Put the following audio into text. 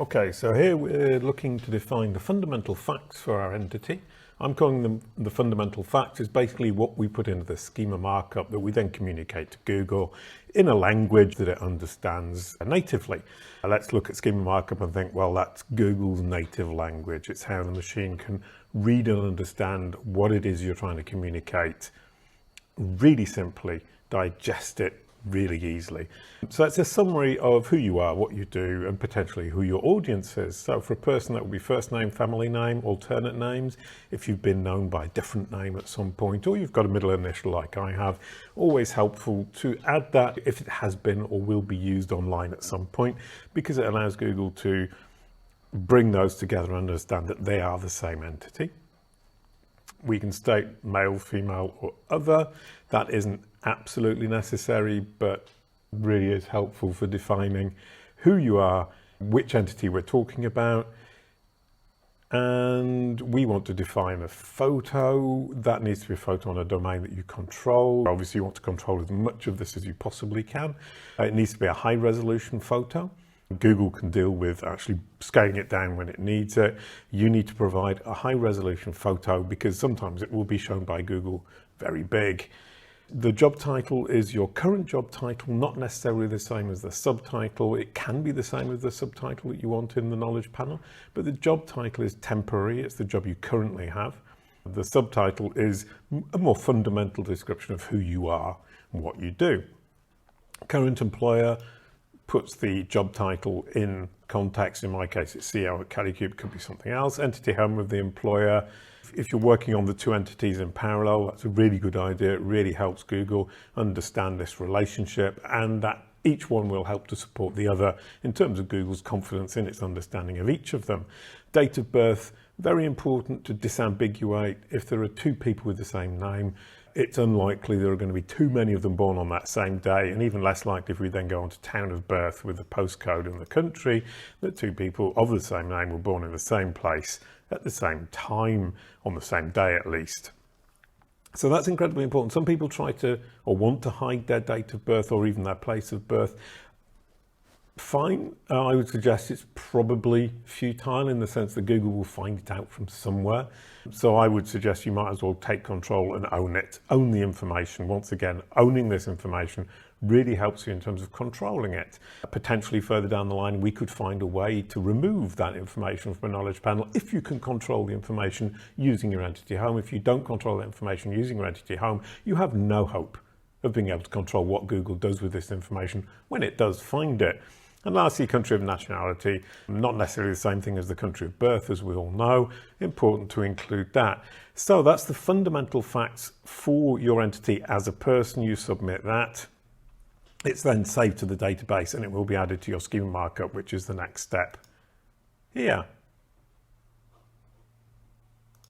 Okay, so here we're looking to define the fundamental facts for our entity. I'm calling them the fundamental facts. Is basically what we put into the schema markup that we then communicate to Google in a language that it understands natively. Let's look at schema markup and think, well, that's Google's native language. It's how the machine can read and understand what it is you're trying to communicate really simply, digest it really easily. So it's a summary of who you are, what you do, and potentially who your audience is. So for a person, that would be first name, family name, alternate names. If you've been known by a different name at some point, or you've got a middle initial like I have, always helpful to add that if it has been or will be used online at some point, because it allows Google to bring those together and understand that they are the same entity. We can state male, female, or other. That isn't absolutely necessary, but really is helpful for defining who you are, which entity we're talking about. And we want to define a photo. That needs to be a photo on a domain that you control. Obviously, you want to control as much of this as you possibly can. It needs to be a high resolution photo. Google can deal with actually scaling it down when it needs it. You need to provide a high resolution photo because sometimes it will be shown by Google very big. The job title is your current job title, not necessarily the same as the subtitle. It can be the same as the subtitle that you want in the knowledge panel, but the job title is temporary. It's the job you currently have. The subtitle is a more fundamental description of who you are and what you do. Current employer puts the job title in context. In my case, it's CEO at Kalicube, could be something else. Entity home of the employer. If you're working on the two entities in parallel, that's a really good idea. It really helps Google understand this relationship, and that each one will help to support the other in terms of Google's confidence in its understanding of each of them. Date of birth, very important to disambiguate. If there are two people with the same name, it's unlikely there are going to be too many of them born on that same day, and even less likely if we then go on to town of birth with the postcode in the country, that two people of the same name were born in the same place at the same time, on the same day at least. So that's incredibly important. Some people try to or want to hide their date of birth or even their place of birth. Fine, I would suggest it's probably futile in the sense that Google will find it out from somewhere. So I would suggest you might as well take control and own it, own the information. Once again, owning this information really helps you in terms of controlling it. Potentially further down the line, we could find a way to remove that information from a knowledge panel if you can control the information using your entity home. If you don't control the information using your entity home, you have no hope of being able to control what Google does with this information when it does find it. And lastly, country of nationality, not necessarily the same thing as the country of birth, as we all know. Important to include that. So that's the fundamental facts for your entity as a person. You submit that. It's then saved to the database and it will be added to your schema markup, which is the next step here.